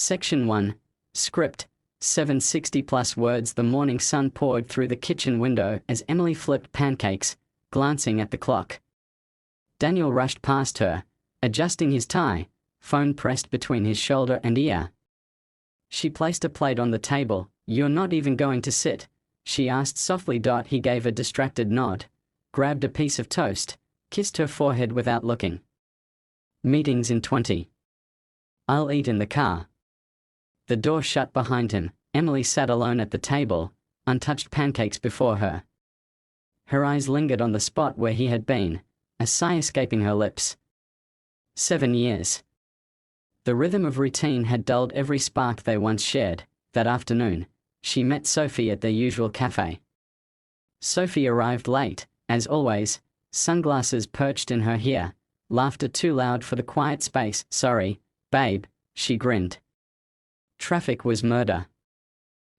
Section 1. Script. 760 plus words. The morning sun poured through the kitchen window as Emily flipped pancakes, glancing at the clock. Daniel rushed past her, adjusting his tie, phone pressed between his shoulder and ear. She placed a plate on the table. "You're not even going to sit?" she asked softly. He gave a distracted nod, grabbed a piece of toast, kissed her forehead without looking. "Meetings in 20. I'll eat in the car." The door shut behind him. Emily sat alone at the table, untouched pancakes before her. Her eyes lingered on the spot where he had been, a sigh escaping her lips. 7 years. The rhythm of routine had dulled every spark they once shared. That afternoon, she met Sophie at their usual cafe. Sophie arrived late, as always, sunglasses perched in her hair, laughter too loud for the quiet space. "Sorry, babe," she grinned. Traffic was murder.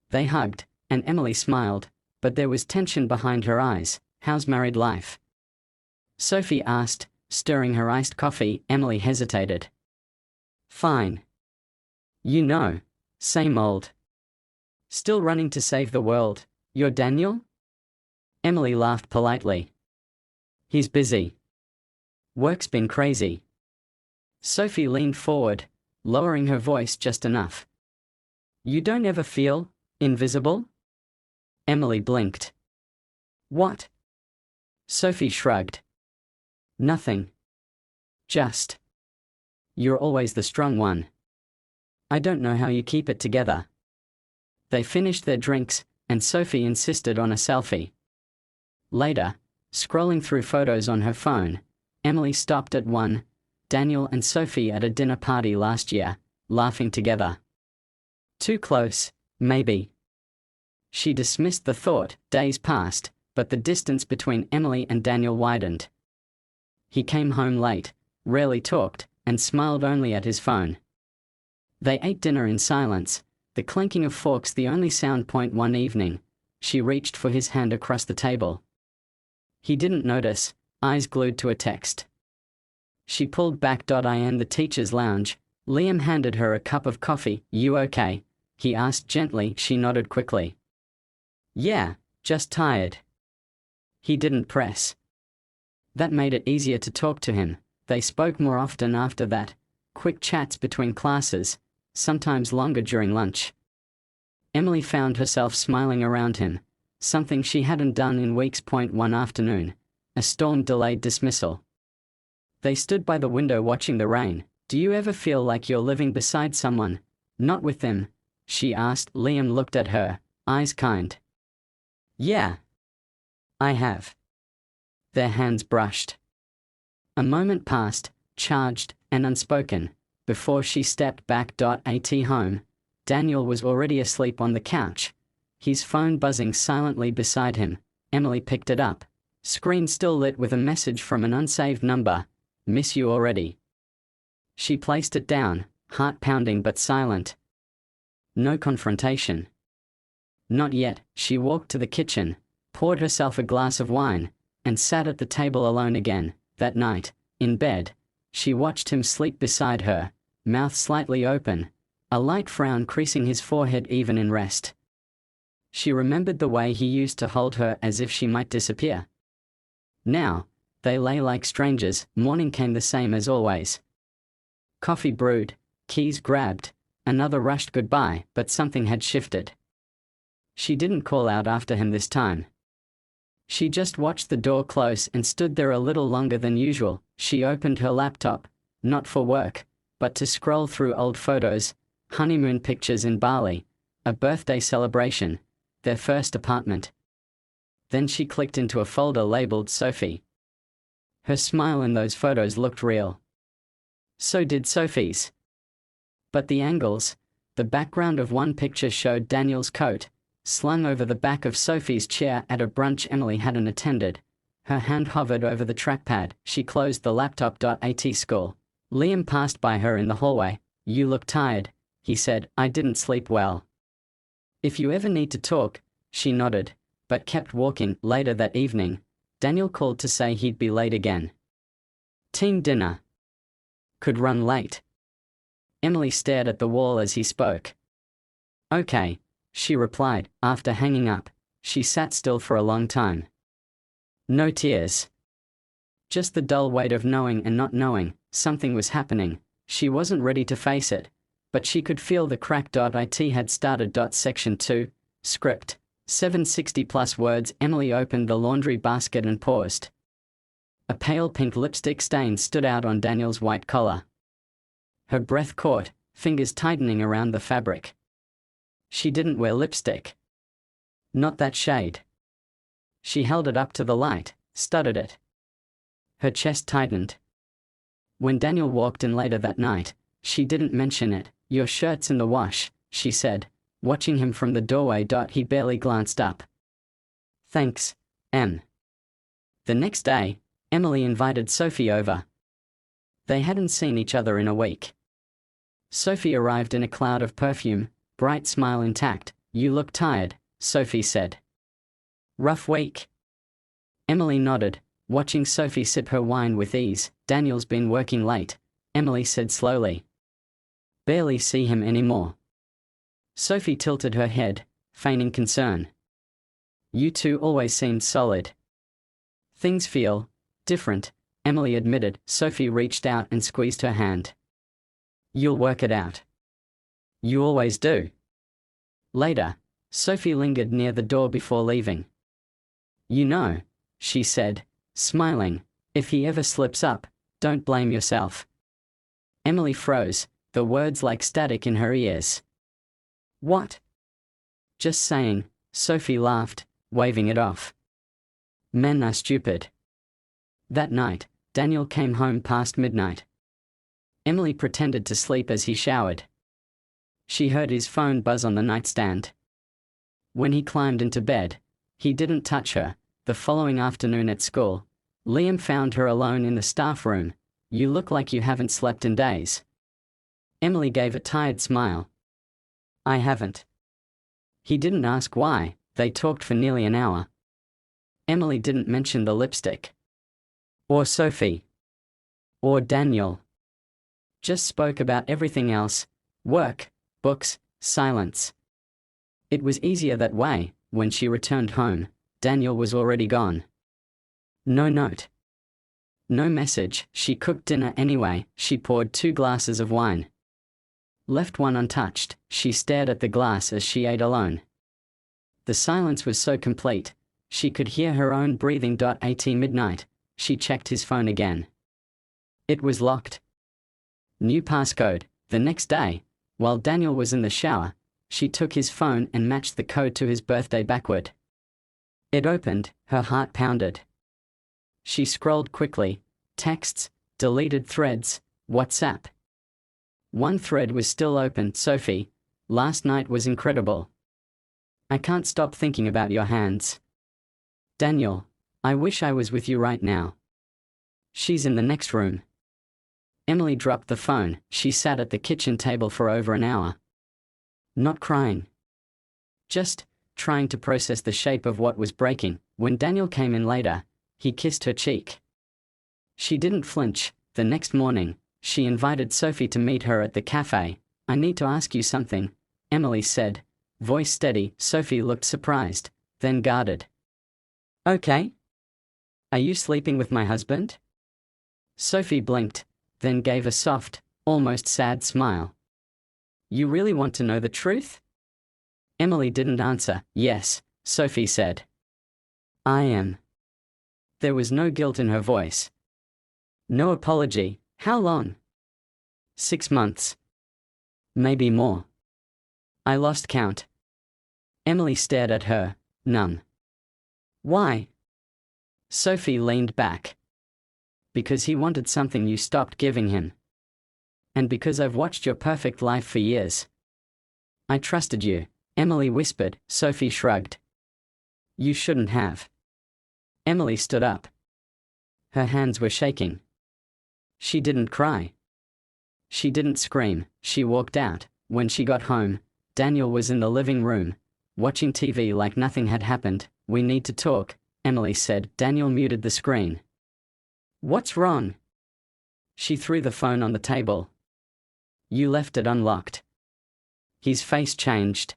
They hugged, and Emily smiled, but there was tension behind her eyes. "How's married life?" Sophie asked, stirring her iced coffee. Emily hesitated. "Fine. You know, same old. Still running to save the world. You're Daniel?" Emily laughed politely. "He's busy. Work's been crazy." Sophie leaned forward, lowering her voice just enough. "You don't ever feel invisible?" Emily blinked. "What?" Sophie shrugged. "Nothing. Just. You're always the strong one. I don't know how you keep it together." They finished their drinks, and Sophie insisted on a selfie. Later, scrolling through photos on her phone, Emily stopped at one. Daniel and Sophie at a dinner party last year, laughing together. Too close, maybe. She dismissed the thought. Days passed, but the distance between Emily and Daniel widened. He came home late, rarely talked, and smiled only at his phone. They ate dinner in silence, the clinking of forks the only sound. One evening, she reached for his hand across the table. He didn't notice, eyes glued to a text. She pulled back. In the teacher's lounge, Liam handed her a cup of coffee. "You okay?" he asked gently. She nodded quickly. "Yeah, just tired." He didn't press. That made it easier to talk to him. They spoke more often after that, quick chats between classes, sometimes longer during lunch. Emily found herself smiling around him, something she hadn't done in weeks. One afternoon, a storm delayed dismissal. They stood by the window watching the rain. "Do you ever feel like you're living beside someone, not with them?" she asked. Liam looked at her, eyes kind. "Yeah. I have." Their hands brushed. A moment passed, charged and unspoken, before she stepped back. At home, Daniel was already asleep on the couch, his phone buzzing silently beside him. Emily picked it up, screen still lit with a message from an unsaved number. "Miss you already." She placed it down, heart pounding but silent. No confrontation. Not yet. She walked to the kitchen, poured herself a glass of wine, and sat at the table alone again. That night, in bed, she watched him sleep beside her, mouth slightly open, a light frown creasing his forehead even in rest. She remembered the way he used to hold her as if she might disappear. Now, they lay like strangers. Morning came the same as always. Coffee brewed, keys grabbed, another rushed goodbye, but something had shifted. She didn't call out after him this time. She just watched the door close and stood there a little longer than usual. She opened her laptop, not for work, but to scroll through old photos, honeymoon pictures in Bali, a birthday celebration, their first apartment. Then she clicked into a folder labeled Sophie. Her smile in those photos looked real. So did Sophie's. But the angles, the background of one picture showed Daniel's coat, slung over the back of Sophie's chair at a brunch Emily hadn't attended. Her hand hovered over the trackpad. She closed the laptop. At school, Liam passed by her in the hallway. "You look tired," he said. "I didn't sleep well." "If you ever need to talk," she nodded, but kept walking. Later that evening, Daniel called to say he'd be late again. Team dinner. Could run late. Emily stared at the wall as he spoke. Okay, she replied. After hanging up, she sat still for a long time. No tears. Just the dull weight of knowing and not knowing. Something was happening. She wasn't ready to face it, but she could feel the crack. It had started. Section 2, script, 760 plus words. Emily opened the laundry basket and paused. A pale pink lipstick stain stood out on Daniel's white collar. Her breath caught, fingers tightening around the fabric. She didn't wear lipstick. Not that shade. She held it up to the light, studied it. Her chest tightened. When Daniel walked in later that night, she didn't mention it. Your shirt's in the wash, she said, watching him from the doorway. He barely glanced up. Thanks, Em. The next day, Emily invited Sophie over. They hadn't seen each other in a week. Sophie arrived in a cloud of perfume, bright smile intact. You look tired, Sophie said. Rough week? Emily nodded, watching Sophie sip her wine with ease. Daniel's been working late, Emily said slowly. Barely see him anymore. Sophie tilted her head, feigning concern. You two always seemed solid. Things feel different, Emily admitted. Sophie reached out and squeezed her hand. You'll work it out. You always do. Later, Sophie lingered near the door before leaving. You know, she said, smiling, if he ever slips up, don't blame yourself. Emily froze, the words like static in her ears. What? Just saying, Sophie laughed, waving it off. Men are stupid. That night, Daniel came home past midnight. Emily pretended to sleep as he showered. She heard his phone buzz on the nightstand. When he climbed into bed, he didn't touch her. The following afternoon at school, Liam found her alone in the staff room. You look like you haven't slept in days. Emily gave a tired smile. I haven't. He didn't ask why. They talked for nearly an hour. Emily didn't mention the lipstick. Or Sophie. Or Daniel. Just spoke about everything else. Work, books, silence. It was easier that way. When she returned home, Daniel was already gone. No note. No message. She cooked dinner anyway. She poured 2 glasses of wine. Left one untouched. She stared at the glass as she ate alone. The silence was so complete, she could hear her own breathing. At midnight, she checked his phone again. It was locked. New passcode. The next day, while Daniel was in the shower, she took his phone and matched the code to his birthday backward. It opened, her heart pounded. She scrolled quickly. Texts, deleted threads, WhatsApp. One thread was still open. Sophie, last night was incredible. I can't stop thinking about your hands. Daniel, I wish I was with you right now. She's in the next room. Emily dropped the phone. She sat at the kitchen table for over an hour. Not crying. Just trying to process the shape of what was breaking. When Daniel came in later, he kissed her cheek. She didn't flinch. The next morning, she invited Sophie to meet her at the cafe. I need to ask you something, Emily said, voice steady. Sophie looked surprised, then guarded. Okay. Are you sleeping with my husband? Sophie blinked, then gave a soft, almost sad smile. You really want to know the truth? Emily didn't answer. Yes, Sophie said. I am. There was no guilt in her voice. No apology. How long? 6 months. Maybe more. I lost count. Emily stared at her, numb. Why? Sophie leaned back. Because he wanted something you stopped giving him. And because I've watched your perfect life for years. I trusted you, Emily whispered. Sophie shrugged. You shouldn't have. Emily stood up. Her hands were shaking. She didn't cry. She didn't scream. She walked out. When she got home, Daniel was in the living room, watching TV like nothing had happened. We need to talk, Emily said. Daniel muted the screen. What's wrong? She threw the phone on the table. You left it unlocked. His face changed.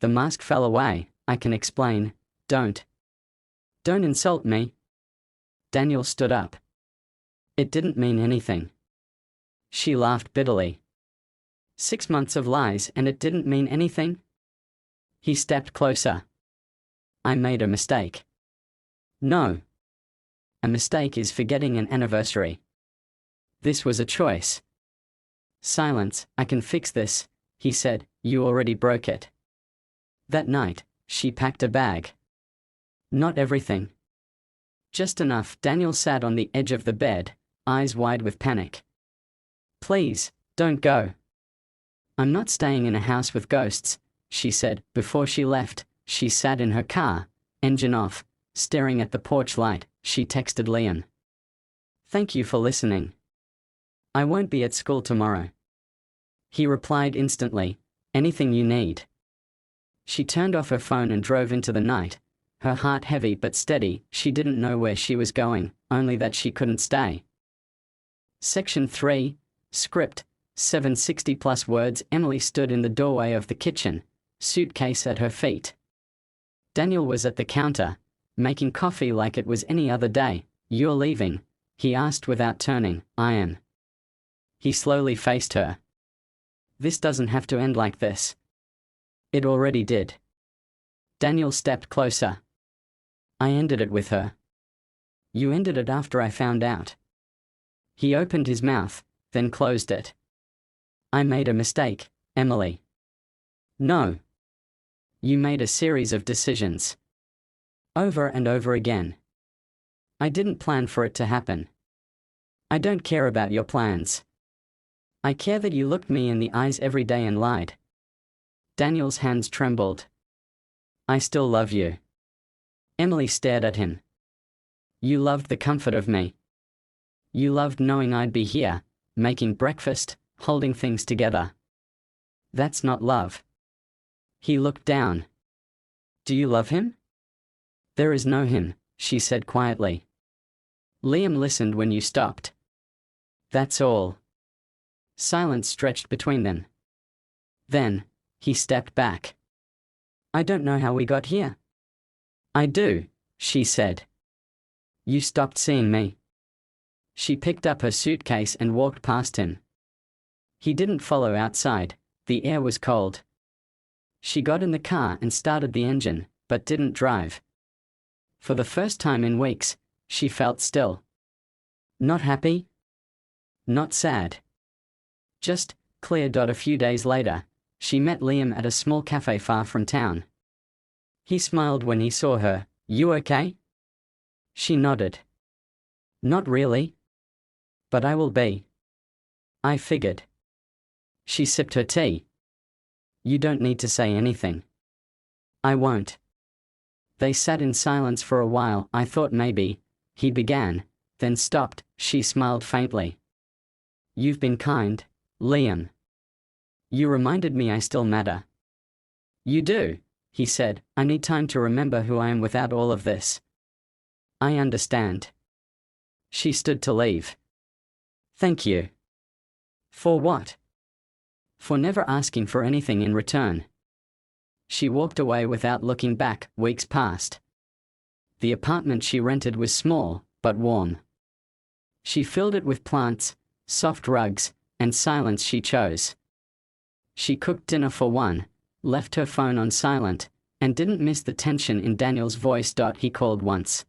The mask fell away. I can explain. Don't insult me. Daniel stood up. It didn't mean anything. She laughed bitterly. 6 months of lies and it didn't mean anything? He stepped closer. I made a mistake. No. A mistake is forgetting an anniversary. This was a choice. Silence. I can fix this, he said. You already broke it. That night, she packed a bag. Not everything. Just enough. Daniel sat on the edge of the bed, eyes wide with panic. Please, don't go. I'm not staying in a house with ghosts, she said. Before she left, she sat in her car, engine off, staring at the porch light. She texted Liam. Thank you for listening. I won't be at school tomorrow. He replied instantly, anything you need. She turned off her phone and drove into the night, her heart heavy but steady. She didn't know where she was going, only that she couldn't stay. Section 3, Script, 760 plus words. Emily stood in the doorway of the kitchen, suitcase at her feet. Daniel was at the counter, making coffee like it was any other day. You're leaving? He asked without turning. I am. He slowly faced her. This doesn't have to end like this. It already did. Daniel stepped closer. I ended it with her. You ended it after I found out. He opened his mouth, then closed it. I made a mistake, Emily. No. You made a series of decisions. Over and over again. I didn't plan for it to happen. I don't care about your plans. I care that you looked me in the eyes every day and lied. Daniel's hands trembled. I still love you. Emily stared at him. You loved the comfort of me. You loved knowing I'd be here, making breakfast, holding things together. That's not love. He looked down. Do you love him? There is no him, she said quietly. Liam listened when you stopped. That's all. Silence stretched between them. Then, he stepped back. I don't know how we got here. I do, she said. You stopped seeing me. She picked up her suitcase and walked past him. He didn't follow outside. The air was cold. She got in the car and started the engine, but didn't drive. For the first time in weeks, she felt still. Not happy. Not sad. Just clear. A few days later, she met Liam at a small cafe far from town. He smiled when he saw her. You okay? She nodded. Not really. But I will be. I figured. She sipped her tea. You don't need to say anything. I won't. They sat in silence for a while. I thought maybe, he began, then stopped. She smiled faintly. You've been kind, Liam. You reminded me I still matter. You do, he said. I need time to remember who I am without all of this. I understand. She stood to leave. Thank you. For what? For never asking for anything in return. She walked away without looking back. Weeks passed. The apartment she rented was small, but warm. She filled it with plants, soft rugs, and silence she chose. She cooked dinner for one, left her phone on silent, and didn't miss the tension in Daniel's voice. He called once.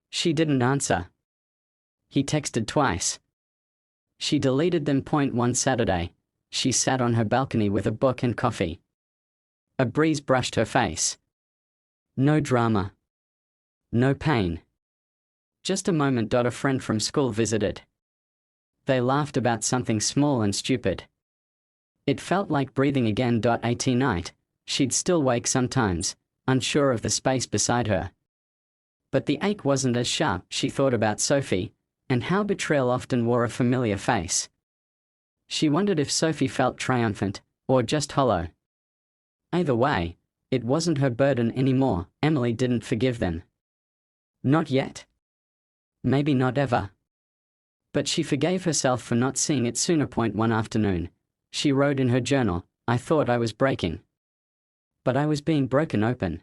She didn't answer. He texted twice. She deleted them. One Saturday, she sat on her balcony with a book and coffee. A breeze brushed her face. No drama. No pain. Just a moment. A friend from school visited. They laughed about something small and stupid. It felt like breathing again. 18 night, she'd still wake sometimes, unsure of the space beside her. But the ache wasn't as sharp. She thought about Sophie, and how betrayal often wore a familiar face. She wondered if Sophie felt triumphant, or just hollow. Either way, it wasn't her burden anymore. Emily didn't forgive them. Not yet. Maybe not ever. But she forgave herself for not seeing it sooner. One afternoon, she wrote in her journal, "I thought I was breaking. But I was being broken open.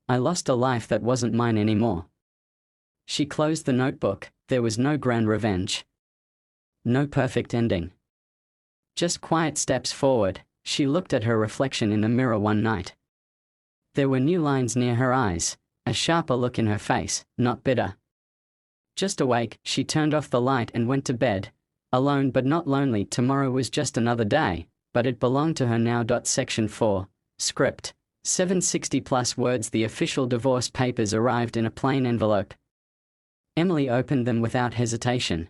I lost a life that wasn't mine anymore." She closed the notebook. There was no grand revenge. No perfect ending. Just quiet steps forward. She looked at her reflection in the mirror one night. There were new lines near her eyes, a sharper look in her face, not bitter. Just awake, she turned off the light and went to bed. Alone but not lonely. Tomorrow was just another day, but it belonged to her now. Section 4. Script. 760 plus words. The official divorce papers arrived in a plain envelope. Emily opened them without hesitation.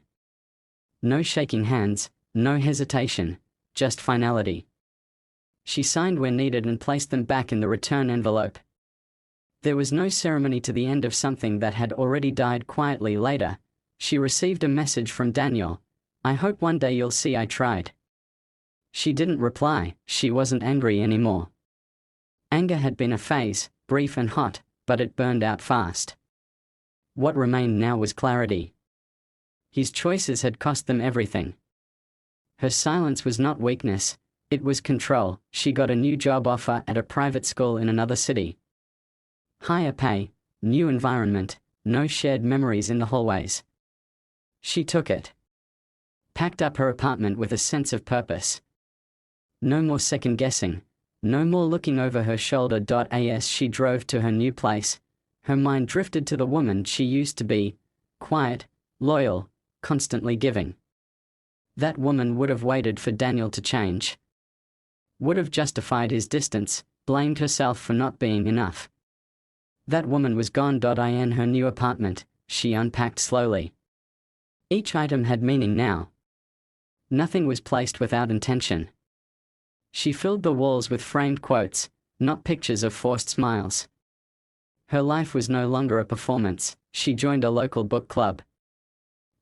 No shaking hands, no hesitation, just finality. She signed where needed and placed them back in the return envelope. There was no ceremony to the end of something that had already died. Quietly later, she received a message from Daniel. "I hope one day you'll see I tried." She didn't reply. She wasn't angry anymore. Anger had been a phase, brief and hot, but it burned out fast. What remained now was clarity. His choices had cost them everything. Her silence was not weakness, it was control. She got a new job offer at a private school in another city. Higher pay, new environment, no shared memories in the hallways. She took it. Packed up her apartment with a sense of purpose. No more second guessing, no more looking over her shoulder. As she drove to her new place, her mind drifted to the woman she used to be, quiet, loyal, constantly giving. That woman would have waited for Daniel to change. Would have justified his distance, blamed herself for not being enough. That woman was gone. In her new apartment, she unpacked slowly. Each item had meaning now. Nothing was placed without intention. She filled the walls with framed quotes, not pictures of forced smiles. Her life was no longer a performance. She joined a local book club.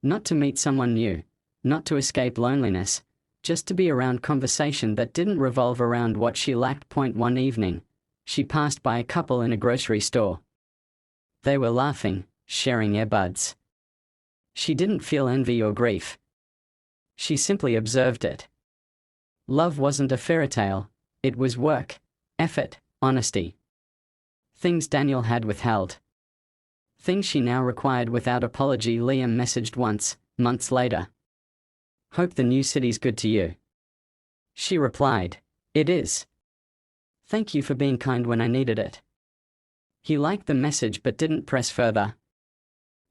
Not to meet someone new, not to escape loneliness, just to be around conversation that didn't revolve around what she lacked. One evening, she passed by a couple in a grocery store. They were laughing, sharing earbuds. She didn't feel envy or grief. She simply observed it. Love wasn't a fairy tale, it was work, effort, honesty. Things Daniel had withheld. Things she now required without apology. Liam messaged once, months later. "Hope the new city's good to you." She replied, "It is. Thank you for being kind when I needed it." He liked the message but didn't press further.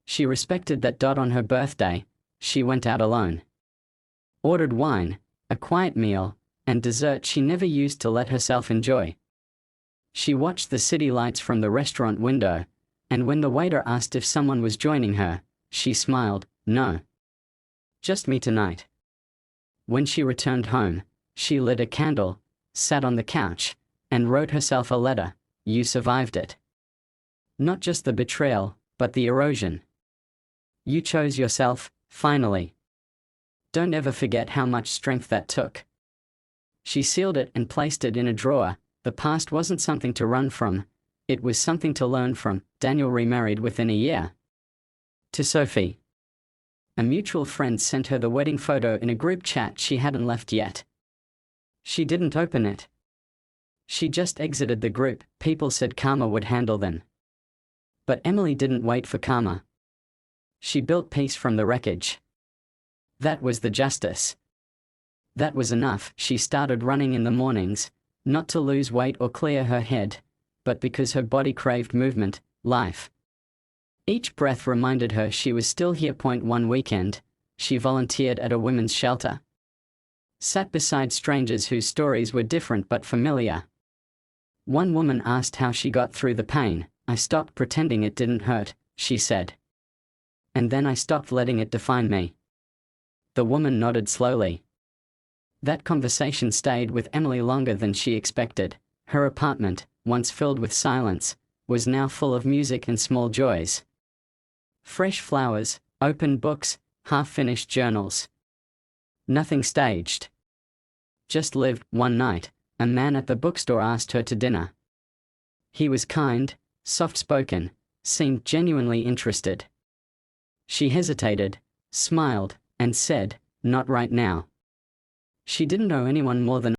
She respected that. On her birthday, she went out alone. Ordered wine, a quiet meal, and dessert she never used to let herself enjoy. She watched the city lights from the restaurant window, and when the waiter asked if someone was joining her, she smiled, "No. Just me tonight." When she returned home, she lit a candle, sat on the couch, and wrote herself a letter. You survived it. Not just the betrayal, but the erosion. You chose yourself, finally. Don't ever forget how much strength that took. She sealed it and placed it in a drawer. The past wasn't something to run from, it was something to learn from. Daniel remarried within a year. To Sophie. A mutual friend sent her the wedding photo in a group chat she hadn't left yet. She didn't open it. She just exited the group. People said karma would handle them. But Emily didn't wait for karma. She built peace from the wreckage. That was the justice. That was enough. She started running in the mornings, not to lose weight or clear her head, but because her body craved movement, life. Each breath reminded her she was still here. One weekend, she volunteered at a women's shelter. Sat beside strangers whose stories were different but familiar. One woman asked how she got through the pain. I stopped pretending it didn't hurt, she said. And then I stopped letting it define me. The woman nodded slowly. That conversation stayed with Emily longer than she expected. Her apartment, once filled with silence, was now full of music and small joys. Fresh flowers, open books, half-finished journals. Nothing staged. Just lived. One night, a man at the bookstore asked her to dinner. He was kind, soft-spoken, seemed genuinely interested. She hesitated, smiled, and said, "Not right now." She didn't owe anyone more than